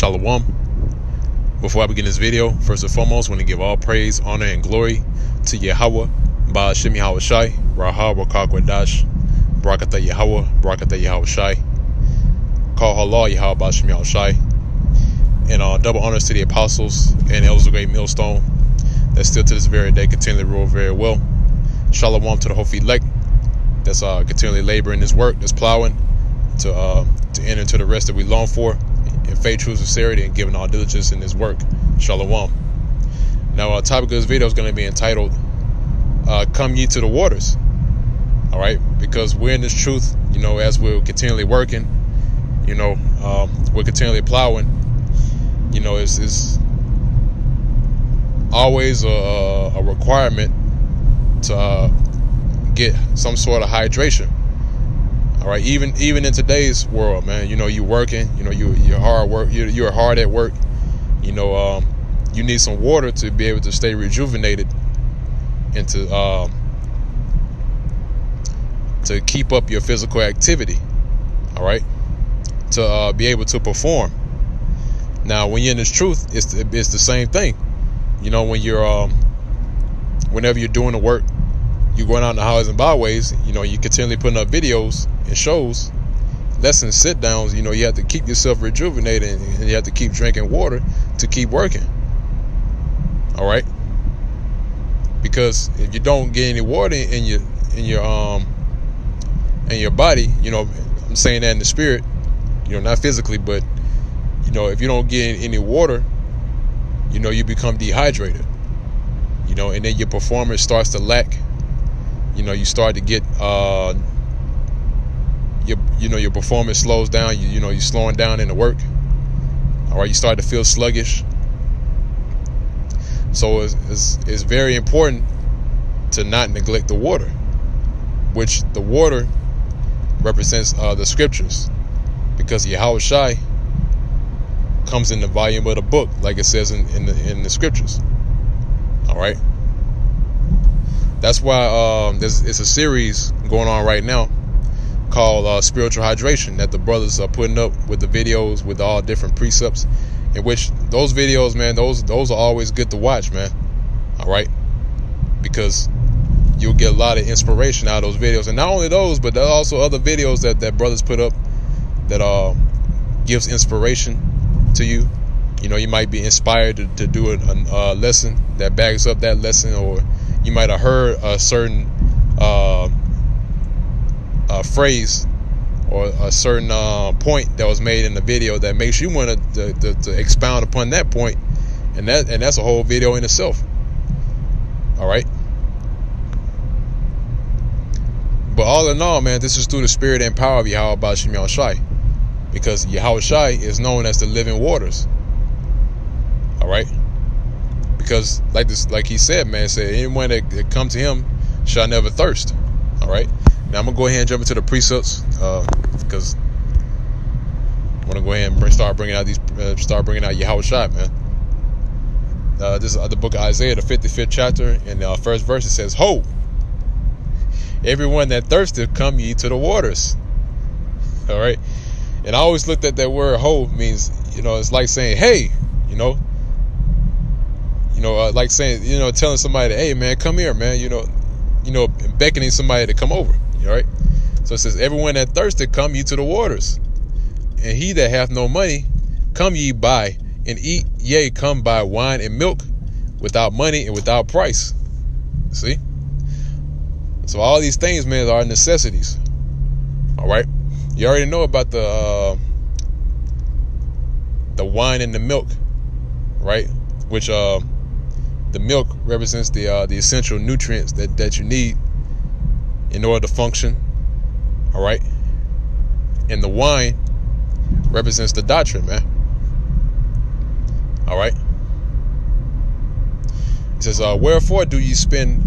Shalom. Before I begin this video, first and foremost, I want to give all praise, honor, and glory to Yahweh, Ba'ashem Yahweh Shai, Raha Rakak Wadash, Barakatah Yahweh, Barakatah Yahweh Shai, Call Halal Yahweh Ba'ashem Yahweh Shai, and double honors to the apostles and elders of Great Millstone that still to this very day continually rule very well. Shalom to the whole elect that's continually laboring this work, that's plowing to enter into the rest that we long for in faith, true sincerity, and giving all diligence in this work. Shalom. Now, topic of this video is going to be entitled "Come Ye to the Waters." All right, because we're in this truth, as we're continually working, we're continually plowing. It's always a requirement to get some sort of hydration. All right, even in today's world, man, you working, you're hard work, you're hard at work, you need some water to be able to stay rejuvenated and to keep up your physical activity. All right, to be able to perform. Now, when you're in this truth, it's the same thing. When you're whenever you're doing the work, you're going out in the highways and byways, you're continually putting up videos and shows, lessons, sit downs. You have to keep yourself rejuvenated, and you have to keep drinking water to keep working. All right, because if you don't get any water in your body, I'm saying that in the spirit, not physically, but if you don't get any water, you become dehydrated, and then your performance starts to lack. You start to get your performance slows down. You're slowing down in the work. All right, you start to feel sluggish. So it's very important to not neglect the water, which the water represents the scriptures, because Yahweh Shai comes in the volume of the book, like it says in the scriptures. All right. That's why it's a series going on right now called Spiritual Hydration that the brothers are putting up with the videos with all different precepts, in which those videos, man, those are always good to watch, man. All right, because you'll get a lot of inspiration out of those videos, and not only those, but there are also other videos that brothers put up that gives inspiration to you. You might be inspired to do a lesson that backs up that lesson, or you might have heard a certain phrase or a certain point that was made in the video that makes you want to expound upon that point, and that's a whole video in itself. All right. But all in all, man, this is through the spirit and power of Yahweh Ba'ashem Yahweh Shai, because Yahweh Shai is known as the living waters. All right. Because like he said, man, anyone that come to him shall never thirst. All right. Now I'm gonna go ahead and jump into the precepts, because I want to go ahead and start bringing out Yahweh Shai, man. This is the book of Isaiah, the 55th chapter, and the first verse. It says, "Ho, everyone that thirsteth, come ye to the waters." All right. And I always looked at that word "ho" means, it's like saying, "Hey," like saying, telling somebody, "Hey, man, come here, man," beckoning somebody to come over. All right. So it says, "Everyone that thirsteth, come ye to the waters. And he that hath no money, come ye buy and eat. Yea, come buy wine and milk without money and without price." See? So all these things, man, are necessities. All right. You already know about the wine and the milk, right? Which the milk represents the essential nutrients that you need in order to function. All right. And the wine represents the doctrine, man. All right. It says, "Wherefore do ye spend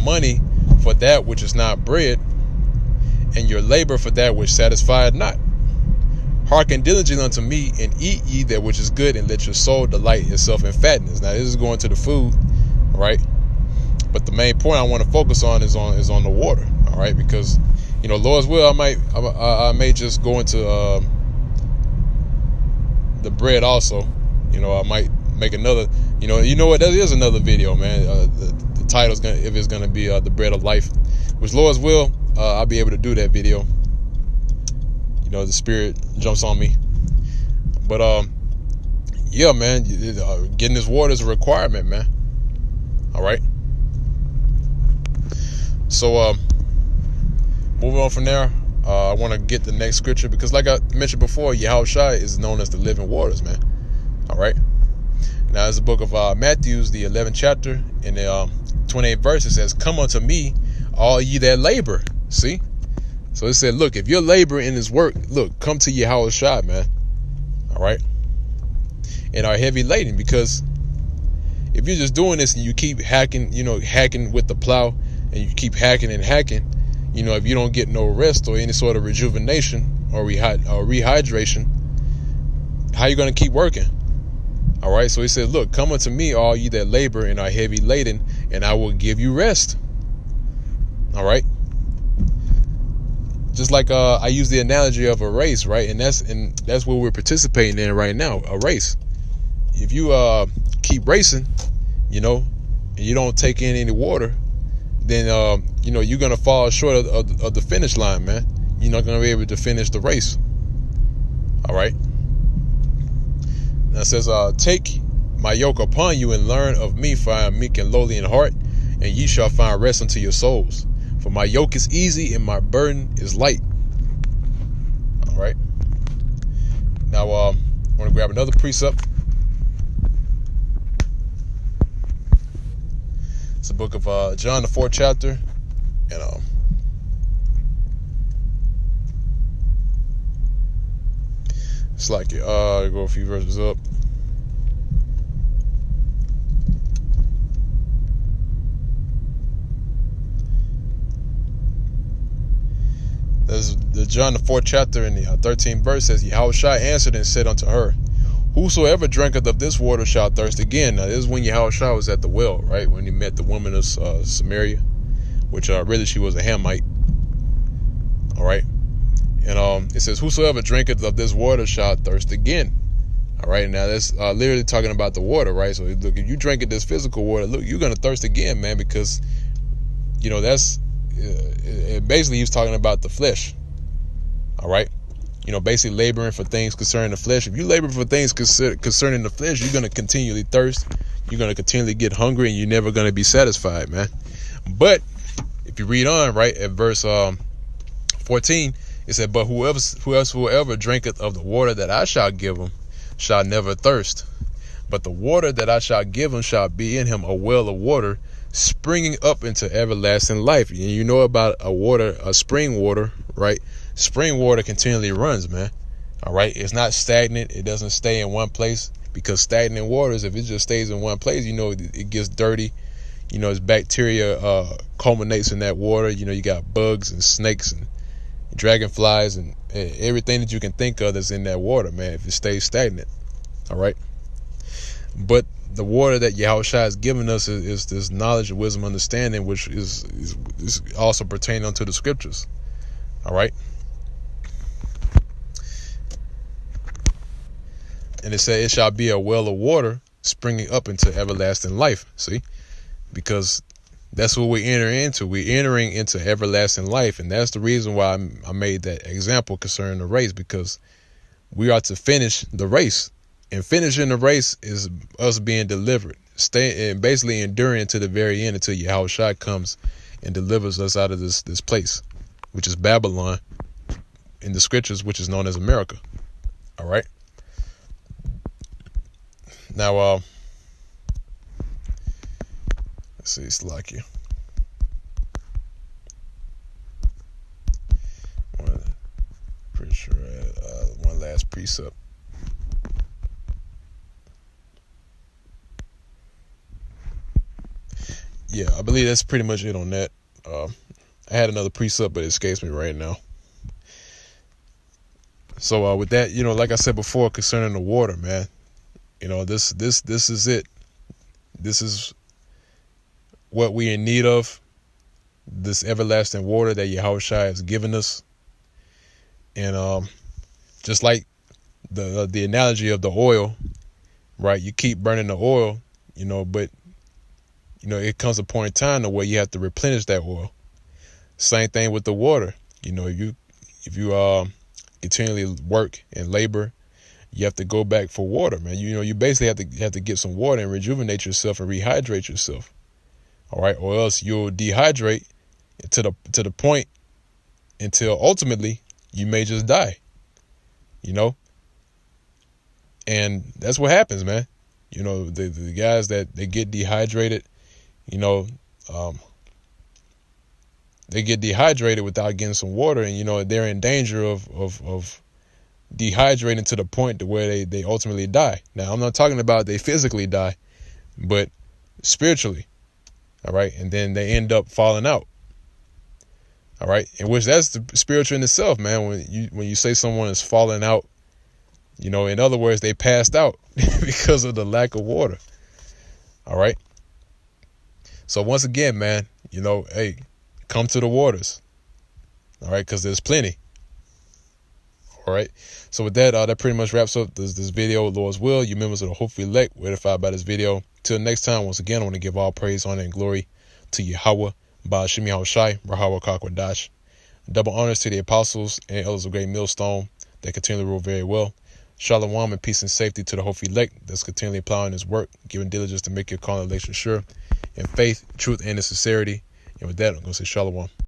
money for that which is not bread, and your labor for that which satisfieth not? Hearken diligently unto me, and eat ye that which is good, and let your soul delight itself in fatness." Now, this is going to the food, right? But the main point I want to focus on is on the water, all right? Because, Lord's will, I may just go into the bread also. I might make another. You know what? That is another video, man. The title's gonna, if it's gonna be the bread of life, which Lord's will, I'll be able to do that video. The Spirit jumps on me, but yeah, man, getting this water is a requirement, man. All right. So moving on from there, I want to get the next scripture because, like I mentioned before, Yahushua is known as the living waters, man. All right. Now, it's the book of Matthew, the 11th chapter, in the 28th verse. It says, "Come unto me, all ye that labor." See? So it said, look, if you're laboring in this work, look, come to Yahushua, man. All right. And are heavy laden, because if you're just doing this and you keep hacking, hacking with the plow, and you keep hacking and hacking, if you don't get no rest or any sort of rejuvenation or rehydration, how you going to keep working? All right. So he said, look, come unto me, all ye that labor and are heavy laden, and I will give you rest. All right. Just like I use the analogy of a race, right? And that's what we're participating in right now, a race. If you keep racing, and you don't take in any water, then you're gonna fall short of the finish line, man. You're not gonna be able to finish the race. All right. Now it says, "Take my yoke upon you and learn of me, for I am meek and lowly in heart, and ye shall find rest unto your souls. For my yoke is easy and my burden is light." All right. Now I want to grab another precept. It's the book of John, the 4th chapter, and it's like go a few verses up. There's the John, the 4th chapter, in the 13th verse says, "Yahushua answered and said unto her, Whosoever drinketh of this water shall thirst again." Now, this is when Yahushua was at the well, right? When he met the woman of Samaria, which really she was a Hamite. All right. And it says, "Whosoever drinketh of this water shall thirst again." All right. Now, that's literally talking about the water, right? So, look, if you drink of this physical water, look, you're going to thirst again, man, because, that's basically he was talking about the flesh. All right. Basically laboring for things concerning the flesh. If you labor for things concerning the flesh, you're going to continually thirst. You're going to continually get hungry, and you're never going to be satisfied, man. But if you read on, right, at verse 14, it said, "But whoever drinketh of the water that I shall give him shall never thirst. But the water that I shall give him shall be in him a well of water, springing up into everlasting life." And you know about a spring water, right? Spring water continually runs, man. All right. It's not stagnant. It doesn't stay in one place, because stagnant waters, if it just stays in one place, it gets dirty. Its bacteria culminates in that water. You got bugs and snakes and dragonflies and everything that you can think of that's in that water, man, if it stays stagnant. All right. But the water that Yahushua has given us is this knowledge, wisdom, understanding, which is also pertaining unto the scriptures. All right. And it said, "It shall be a well of water springing up into everlasting life." See, because that's what we enter into. We're entering into everlasting life. And that's the reason why I made that example concerning the race, because we are to finish the race. And finishing the race is us being delivered, and basically enduring to the very end until Yahushua comes and delivers us out of this place, which is Babylon in the scriptures, which is known as America. All right. Now, let's see, it's lucky. Pretty sure I had one last precept. Yeah, I believe that's pretty much it on that. I had another precept, but it escapes me right now. So with that, like I said before, concerning the water, man, this is it. This is what we in need of. This everlasting water that Yahushua has given us. And just like the analogy of the oil, right? You keep burning the oil, but it comes a point in time to where you have to replenish that oil. Same thing with the water. If you continually work and labor, you have to go back for water, man. You basically have to get some water and rejuvenate yourself and rehydrate yourself. All right, or else you'll dehydrate to the point until ultimately you may just die. And that's what happens, man. The guys that they get dehydrated, they get dehydrated without getting some water, and they're in danger of dehydrating to the point to where they ultimately die. Now, I'm not talking about they physically die, but spiritually. All right, and then they end up falling out. All right, in which that's the spiritual in itself, man. When you say someone is falling out, in other words, they passed out because of the lack of water. All right. So once again, man, hey, come to the waters. All right, because there's plenty. All right. So with that, that pretty much wraps up this video. Lord's will, you members of the Hopeful Elect were edified by this video. Till next time, once again, I want to give all praise, honor, and glory to Yahweh, Ba'ashim Yahushai, Rahawa Kakwadash. Double honors to the apostles and elders of Great Millstone that continually rule very well. Shalom and peace and safety to the Hopeful Elect that's continually applying his work, giving diligence to make your calling election sure, in faith, truth, and in sincerity. And with that, I'm going to say shalom.